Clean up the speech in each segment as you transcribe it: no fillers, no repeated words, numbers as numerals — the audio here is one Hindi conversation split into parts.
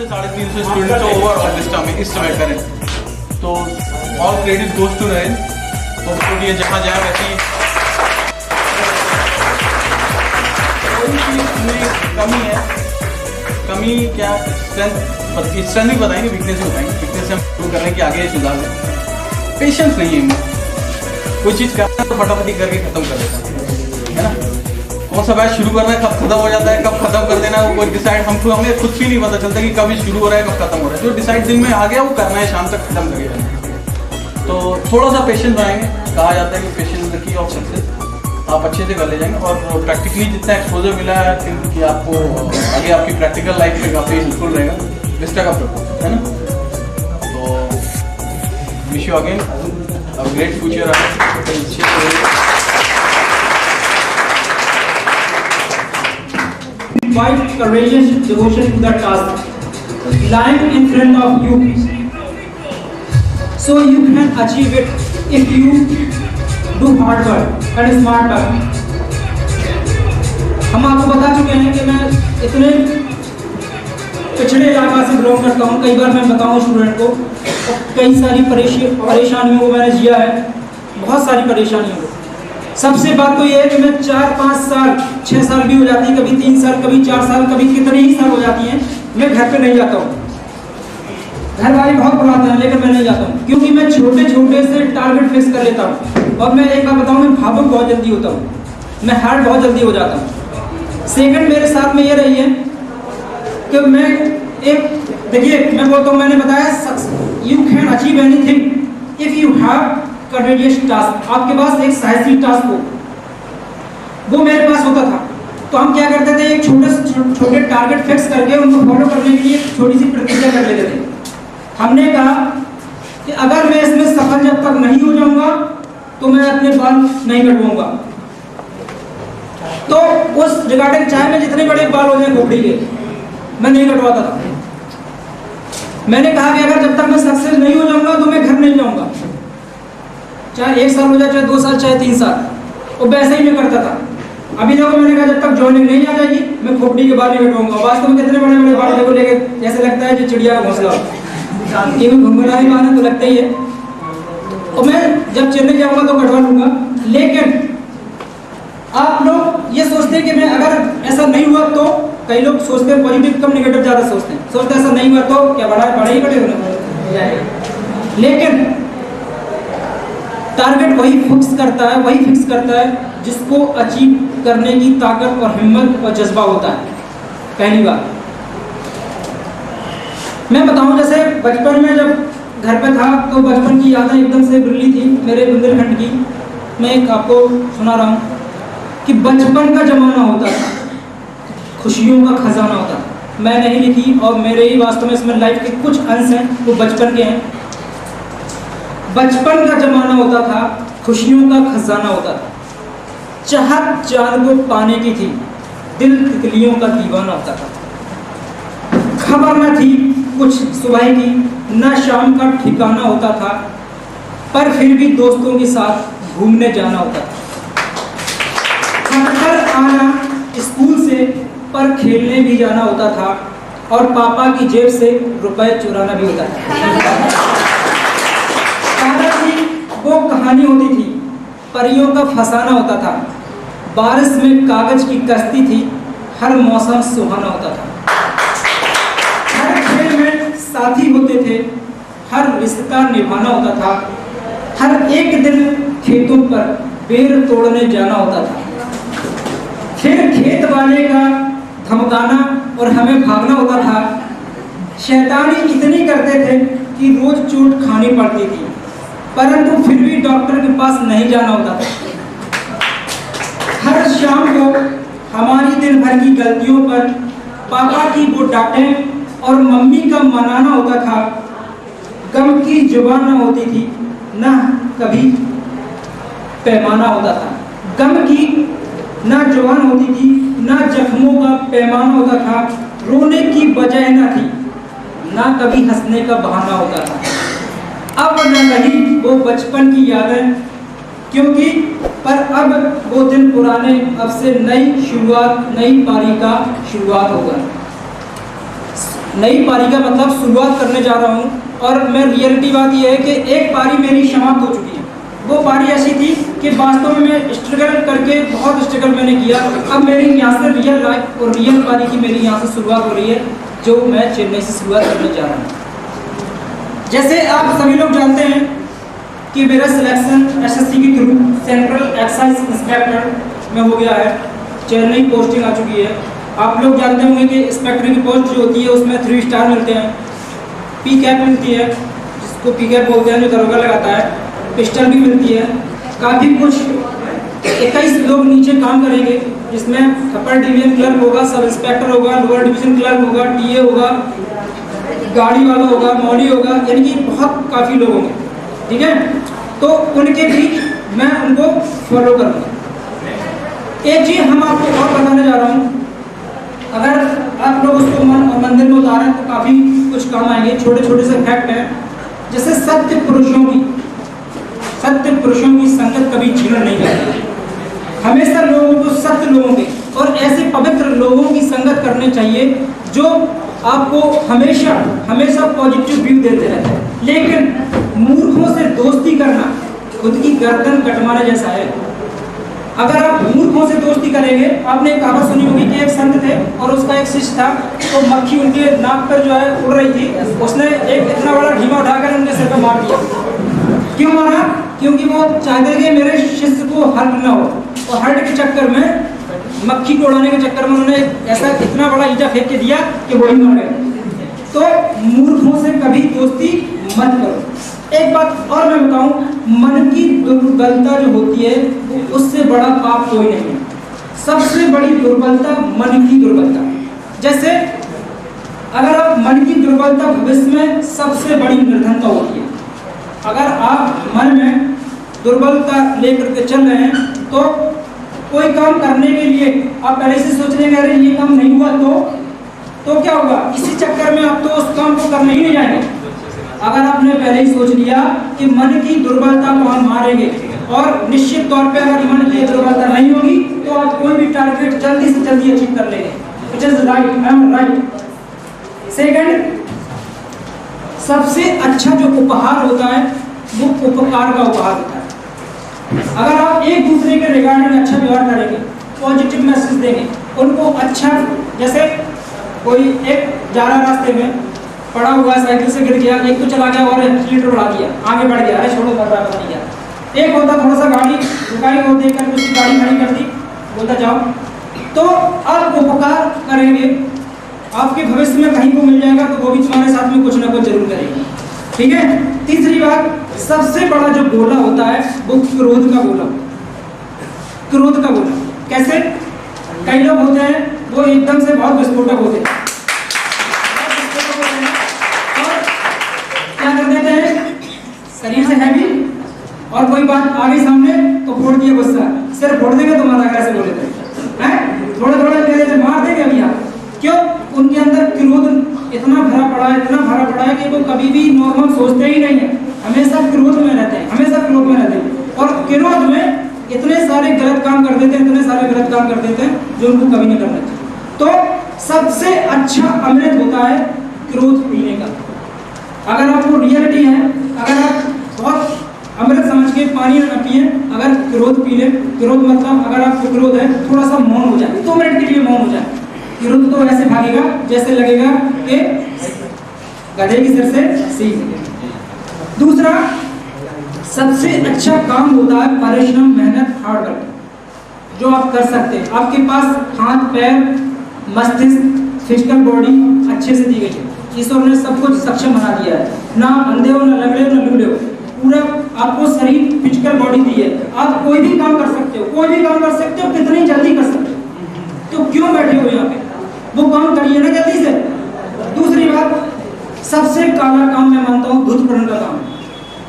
से 350 स्टूडेंट्स ओवरऑल इस समय करें, तो all credit goes to Naren. Hopefully ये जहाँ जाए वैसी कमी है, कमी क्या स्ट्रेंथ भी बताएंगे, वीकनेस भी बताएंगे। वीकनेस से हम शुरू कर रहे हैं कि आगे सुधार है। पेशेंस नहीं है इनमें, कोई चीज़ करना तो फटाफटी करके खत्म कर देता है ना। कौन सा बैच शुरू करना है, कब खत्म हो जाता है, कब खत्म कर देना है, वो कोई डिसाइड हमें खुद भी नहीं पता चलता कि कभी शुरू हो रहा है, कब खत्म हो रहा है। जो डिसाइड दिन में आ गया वो करना है, शाम तक खत्म करेगा। तो थोड़ा सा पेशेंस बनाएंगे। कहा जाता है कि patience the key of success. आप अच्छे से कर ले जाएंगे और प्रैक्टिकली जितना एक्सपोजर मिला है कि आपको आगे आपकी प्रैक्टिकल लाइफ में काफ़ी हेल्पफुल रहेगा। बेस्ट का प्रपोज है ना। तो wish you again a great future. Quite courageous devotion to the task lying in front of you, so you can achieve it if you do hard work and smart work. हम आपको बता चुके हैं कि मैं इतने पिछड़े इलाका से बिलोंग करता हूँ। कई बार मैं बताऊँ स्टूडेंट को, कई सारी परेशानियों को मैंने जिया है, बहुत सारी परेशानियों को। सबसे बात तो ये है कि मैं 4-5 साल 6 साल भी हो जाती है, कभी 3 साल, कभी 4 साल, कभी कितने ही साल हो जाती हैं, मैं घर पे नहीं जाता हूँ। घर वाले बहुत बुलाते हैं लेकिन मैं नहीं जाता हूँ, क्योंकि मैं छोटे छोटे से टारगेट फिक्स कर लेता हूँ। और मैं एक बात बताऊँ, मैं भावुक बहुत जल्दी होता हूँ, मैं हार्ड बहुत जल्दी हो जाता हूँ। सेकंड मेरे साथ में ये रही है कि मैं देखिए मैं बोलता हूँ, मैंने बताया you can achieve anything if you have courageous task. आपके पास एक साहसी टास्क हो, वो मेरे पास होता था। तो हम क्या करते थे, एक छोटे टारगेट फिक्स करके उनको फॉलो करने के लिए छोटी सी प्रतिज्ञा कर लेते थे। हमने कहा कि अगर मैं इसमें सफल जब तक नहीं हो जाऊंगा तो मैं अपने बाल नहीं कटवाऊंगा। तो उस रिगार्डिंग चाहे मैं जितने बड़े बाल हो जाए खोपड़ी के, मैं नहीं कटवाता था। मैंने कहा कि अगर जब तक मैं सक्सेस नहीं हो जाऊंगा तो मैं घर नहीं जाऊंगा, चाहे 1 साल हो जाए, चाहे 2 साल, चाहे 3 साल। और वैसे ही मैं करता था। अभी देखो मैंने कहा जब तक जॉइनिंग नहीं आ जाएगी मैं खोपड़ी के बाल नहीं कटवाऊंगा। वास्तव में कितने बड़े बड़े बाल देखो लेके, जैसे लगता है जो चिड़िया का घोंसला, ये भी घुंघराई बाल है तो लगता ही है। और मैं जब चेन्नई जाऊंगा तो कटवा लूंगा। लेकिन आप लोग ये सोचते हैं कि मैं अगर ऐसा नहीं हुआ तो, कई लोग सोचते हैं पॉजिटिव कम नेगेटिव ज़्यादा सोचते हैं ऐसा नहीं हुआ तो क्या बड़ा ही कटे। लेकिन टारगेट वही फिक्स करता है जिसको अचीव करने की ताकत और हिम्मत और जज्बा होता है। पहली बात मैं बताऊं, जैसे बचपन में जब घर पे था तो बचपन की यादें एकदम से बिरली थी मेरे बुंदेलखंड की। मैं एक आपको सुना रहा हूँ कि बचपन का जमाना होता था, खुशियों का खजाना होता था। मैं नहीं लिखी और मेरे ही वास्तव में इसमें लाइफ के कुछ अंश हैं वो बचपन के हैं। बचपन का जमाना होता था, खुशियों का खजाना होता था। चाहत जान को पाने की थी, दिल तितलियों का दीवाना होता था। खबर न थी कुछ सुबह की, न शाम का ठिकाना होता था, पर फिर भी दोस्तों के साथ घूमने जाना होता था। थक आना स्कूल से, पर खेलने भी जाना होता था, और पापा की जेब से रुपए चुराना भी होता था। वो कहानी होती थी, परियों का फसाना होता था। बारिश में कागज की कश्ती थी, हर मौसम सुहाना होता था। हर खेल में साथी होते थे, हर रिश्ता निभाना होता था। हर एक दिन खेतों पर बेर तोड़ने जाना होता था। फिर खेत वाले का धमकाना और हमें भागना होता था। शैतानी इतनी करते थे कि रोज चोट खानी पड़ती थी, परंतु फिर भी डॉक्टर के पास नहीं जाना होता था। हर शाम को हमारी दिन भर की गलतियों पर पापा की वो डांटें और मम्मी का मनाना होता था। गम की जुबान न होती थी, न कभी पैमाना होता था। गम की न जुबान होती थी, न जख्मों का पैमाना होता था। रोने की वजह न थी, न कभी हंसने का बहाना होता था। अब न रही वो बचपन की यादें, क्योंकि पर अब वो दिन पुराने, अब से नई शुरुआत, नई पारी का शुरुआत होगा। नई पारी का मतलब शुरुआत करने जा रहा हूँ। और मैं रियलिटी बात यह है कि एक पारी मेरी समाप्त हो चुकी है। वो पारी ऐसी थी कि वास्तव में मैं स्ट्रगल करके बहुत स्ट्रगल मैंने किया। अब मेरी यहाँ से रियल लाइफ और रियल पारी की मेरी यहाँ से शुरुआत हो रही है, जो मैं चेन्नई से शुरुआत करने जा रहा हूँ। जैसे आप सभी लोग जानते हैं कि मेरा सिलेक्शन एसएससी के थ्रू सेंट्रल एक्साइज इंस्पेक्टर में हो गया है। चेन्नई पोस्टिंग आ चुकी है। आप लोग जानते होंगे कि इंस्पेक्टर की पोस्ट जो होती है उसमें 3 स्टार मिलते हैं, पी कैप मिलती है जिसको पी कैप बोलते हैं जो दरोगा लगाता है, पिस्टल भी मिलती है। काफ़ी कुछ 21 लोग नीचे काम करेंगे, जिसमें अपर डिवीजन क्लर्क होगा, सब इंस्पेक्टर होगा, लोअर डिवीजन क्लर्क होगा, टीए होगा, गाड़ी वाला होगा, मौली होगा, यानी कि बहुत काफ़ी लोग होंगे। ठीक है, तो उनके बीच मैं उनको फॉलो करूँगा। एक चीज़ हम आपको और बताने जा रहा हूँ, अगर आप लोग उसको मंदिर में उतारें तो काफ़ी कुछ काम आएंगे। छोटे छोटे से फैक्ट हैं, जैसे सत्य पुरुषों की संगत कभी जीवन नहीं करती। हमेशा लोगों को सत्य लोगों के और ऐसे पवित्र लोगों की संगत करनी चाहिए जो आपको हमेशा पॉजिटिव व्यू देते रहते हैं। लेकिन मूर्खों से दोस्ती करना खुद की गर्दन कटवाने जैसा है। अगर आप मूर्खों से दोस्ती करेंगे, आपने एक कहावत सुनी होगी कि एक संत थे और उसका एक शिष्य था, तो मक्खी उनके नाक पर जो है उड़ रही थी, उसने एक इतना बड़ा ढीमा उठाकर उनके सिर पर मार दिया। क्यों मारा? क्योंकि वो चाहते थे कि मेरे शिष्य को हर्ट ना हो, और हर्ट के चक्कर में, मक्खी को उड़ाने के चक्कर में उन्होंने ऐसा इतना बड़ा ईंटा फेंक के दिया कि वही मर गए। तो मूर्खों से कभी दोस्ती मत करो। एक बात और मैं बताऊं, मन की दुर्बलता जो होती है उससे बड़ा पाप कोई नहीं है। सबसे बड़ी दुर्बलता मन की दुर्बलता। जैसे अगर आप मन की दुर्बलता भविष्य में सबसे बड़ी निर्धनता होती है। अगर आप मन में दुर्बलता लेकर के चल रहे हैं तो कोई काम करने के लिए आप पहले से सोच लेंगे अरे ये काम नहीं हुआ तो क्या होगा, इसी चक्कर में आप तो उस काम को करने ही नहीं जाएंगे। अगर आपने पहले ही सोच लिया कि मन की दुर्बलता को हम मारेंगे और निश्चित तौर पे अगर मन की दुर्बलता नहीं होगी तो आप कोई भी टारगेट जल्दी से जल्दी अचीव कर लेंगे। It is right, I am right. Second, सबसे अच्छा जो उपहार होता है वो उपकार का उपहार होता है। अगर आप एक दूसरे के रिगार्डिंग अच्छा व्यवहार करेंगे, पॉजिटिव मैसेज देंगे उनको, अच्छा, जैसे कोई एक जा रहा रास्ते में पड़ा हुआ साइकिल से गिर गया, एक तो चला गया और एक्सीलेटर बढ़ा दिया, आगे बढ़ गया, अरे छोड़ो मर रहा नहीं गया। एक होता थोड़ा सा गाड़ी रुकाई को देखकर उसकी गाड़ी खड़ी कर दी, बोलता जाओ। तो आप उपकार करेंगे, आपके भविष्य में कहीं को मिल जाएगा तो वो भी तुम्हारे साथ में कुछ ना कुछ जरूर करेगी। ठीक है। तीसरी बात, सबसे बड़ा जो गोला होता है वो क्रोध का गोला। क्रोध का गोला कैसे? कई लोग होते हैं वो एकदम से बहुत विस्फोटक होते हैं, क्या कर देते हैं, शरीर से हैवी और कोई बात आगे सामने तो फोड़ दिया गुस्सा, सिर फोड़ देंगे तुम्हारा, कैसे बोले थे थोड़े थोड़े मेरे से मार देंगे अभी आप। क्यों? उनके अंदर क्रोध इतना भरा पड़ा है कि वो कभी भी नॉर्मल सोचते ही नहीं है, हमेशा क्रोध में रहते हैं। और क्रोध में इतने सारे गलत काम कर देते हैं जो उनको कभी नहीं करना चाहिए। तो सबसे अच्छा अमृत होता है क्रोध पीने का। अगर आपको रियलिटी है, अगर आप बहुत अमृत समझ के पानी न पिए, अगर क्रोध पी ले, क्रोध मतलब अगर आपको क्रोध है थोड़ा सा मौन हो जाए, 2 मिनट के लिए मौन हो जाए, क्रोध तो ऐसे भागेगा जैसे लगेगा कि गधे की सिर से सीख। दूसरा, सबसे अच्छा काम होता है परिश्रम, मेहनत, हार्ड वर्क, जो आप कर सकते हैं। आपके पास हाथ, पैर, मस्तिष्क, फिजिकल बॉडी अच्छे से दी गई है, ईश्वर ने सब कुछ सक्षम बना दिया है। ना अंधे हो, ना लंगड़े हो, ना लूले हो, पूरा आपको शरीर, फिजिकल बॉडी दी है। आप कोई भी काम कर सकते हो, कितनी जल्दी कर सकते हो। तो क्यों बैठे हो यहाँ पे? वो काम करिए ना जल्दी से। दूसरी बात, सबसे काला काम मैं मानता हूँ धूर्तपन का काम।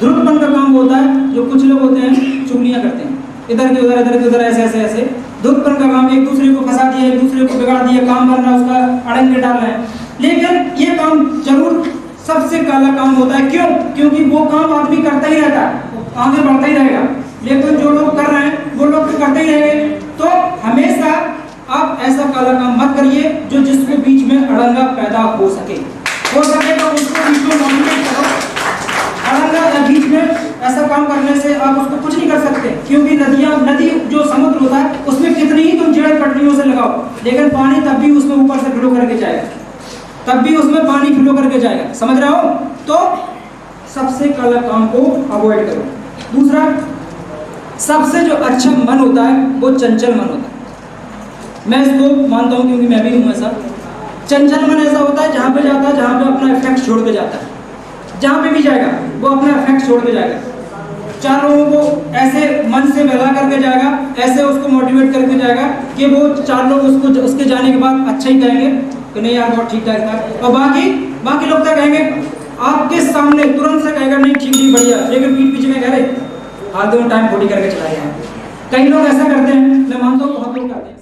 धूर्तपन का काम होता है जो कुछ लोग होते हैं चुगलियाँ करते हैं, इधर के उधर, ऐसे। धूर्तपन का काम, एक दूसरे को फंसा दिया, एक दूसरे को बिगाड़ दिया, काम करना उसका अड़ंगे डालना है। लेकिन ये काम जरूर सबसे काला काम होता है। क्यों? क्योंकि वो काम आदमी करता ही रहता है, आगे बढ़ता ही रहेगा। लेकिन जो लोग कर रहे हैं वो लोग तो करते ही रहेंगे। तो हमेशा आप ऐसा काला काम मत करिए जो जिसके बीच में अड़ंगा पैदा हो सके। ऐसा काम करने से आप उसको कुछ नहीं कर सकते, क्योंकि नदी जो समुद्र होता है उसमें कितनी ही तुम जड़ पटरियों से लगाओ, लेकिन पानी तब भी उसमें ऊपर से फ्लो करके जाएगा, तब भी उसमें पानी फ्लो करके जाएगा। समझ रहे हो? तो सबसे गलत काम को अवॉइड करो। दूसरा, सबसे जो अच्छा मन होता है वो चंचल मन होता है। मैं इसको मानता हूँ क्योंकि मैं भी हूँ ऐसा। चंचल मन ऐसा होता है जहाँ पे जाता है, जहाँ पे अपना इफेक्ट छोड़ के जाता है, जहाँ पे भी जाएगा वो अपना इफेक्ट छोड़ के जाएगा, चार लोगों को ऐसे मन से बहला करके जाएगा, ऐसे उसको मोटिवेट करके जाएगा कि वो चार लोग उसको उसके जाने के बाद अच्छा ही कहेंगे कि नहीं यार बहुत ठीक ठाक था, और बाकी लोग क्या कहेंगे, आपके सामने तुरंत से कहेगा नहीं ठीक ठीक बढ़िया, लेकिन पीठ पीछे में कह रहे हाल दोनों टाइम खोटी करके चला गया। कई लोग ऐसा करते हैं, मैं मानता हूँ बहुत लोग करते हैं।